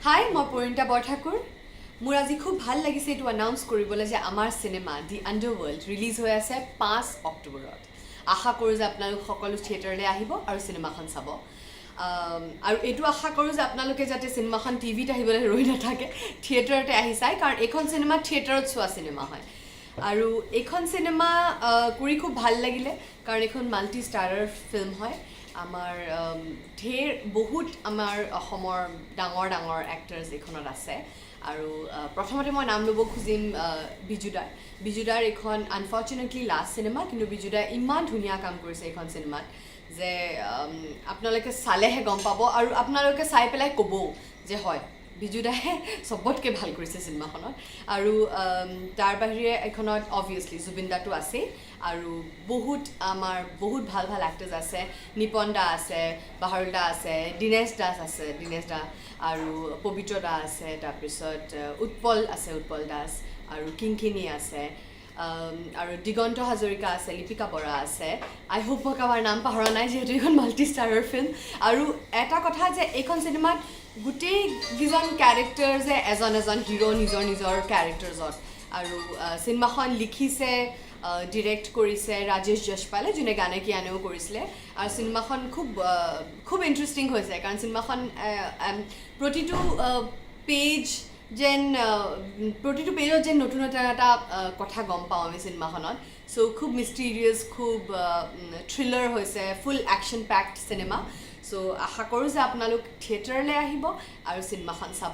হাই মই পৰিণীতা বৰঠাকুৰ মোৰ আজি খুব ভাল লাগিছে এইটো এনাউন্স কৰিবলৈ যে আমাৰ সিনেমা দি আণ্ডাৰৱৰ্ল্ড ৰিলিজ হৈ আছে 5 অক্টোবৰত আশা কৰোঁ যে আপোনালোক সকলো থিয়েটাৰলৈ আহিব আৰু সিনেমাখন চাব আৰু এইটো আশা কৰোঁ যে আপোনালোকে যাতে সিনেমাখন টিভিত আহিবলৈ ৰৈ নাথাকে থিয়েটাৰতে আহি চায় কাৰণ এইখন সিনেমা থিয়েটাৰত চোৱা সিনেমা হয় আৰু এইখন সিনেমা কৰি খুব ভাল লাগিলে কাৰণ এইখন মাল্টি ষ্টাৰাৰ ফিল্ম হয় আমাৰ ঢেৰ বহুত আমাৰ অসমৰ ডাঙৰ ডাঙৰ এক্টাৰ্ছ এইখনত আছে আৰু প্ৰথমতে মই নাম ল'ব খুজিম বিজুদাৰ এইখন আনফৰ্চুনেটলি লাষ্ট চিনেমা কিন্তু বিজুদাই ইমান ধুনীয়া কাম কৰিছে এইখন চিনেমাত যে আপোনালোকে চালেহে গম পাব আৰু আপোনালোকে চাই পেলাই ক'বও যে হয় বিজুদাহে চবতকৈ ভাল কৰিছে চিনেমাখনত আৰু তাৰ বাহিৰে এইখনত অবভিয়াছলি জুবিন দাটো আছেই আৰু বহুত ভাল ভাল এক্টাৰ্ছ আছে নিপন দা আছে বাহাৰুল দা আছে দীনেশ দা আৰু পবিত্ৰ দা আছে তাৰপিছত উৎপল দাস আৰু কিংকিনী আছে আৰু দিগন্ত হাজৰিকা আছে লিপিকা বৰা আছে আই হোপ মই কাৰোবাৰ নাম পাহৰা নাই যিহেতু এইখন মাল্টি ষ্টাৰৰ ফিল্ম আৰু এটা কথা যে এইখন চিনেমাত গোটেইকেইজন কেৰেক্টাৰ্ছে এজন হিৰো নিজৰ কেৰেক্টাৰ্ছত আৰু চিনেমাখন লিখিছে ডিৰেক্ট কৰিছে ৰাজেশ যশপালে যোনে গানে কিয়ানেও কৰিছিলে আৰু চিনেমাখন খুব ইণ্টাৰেষ্টিং হৈছে কাৰণ চিনেমাখন প্ৰতিটো পেজত যেন নতুন এটা কথা গম পাওঁ আমি চিনেমাখনত চ' খুব মিষ্টিৰিয়াছ খুব থ্ৰিলাৰ হৈছে ফুল একশ্যন পেক্ড চিনেমা চ' আশা কৰোঁ যে আপোনালোক থিয়েটাৰলৈ আহিব আৰু চিনেমাখন চাব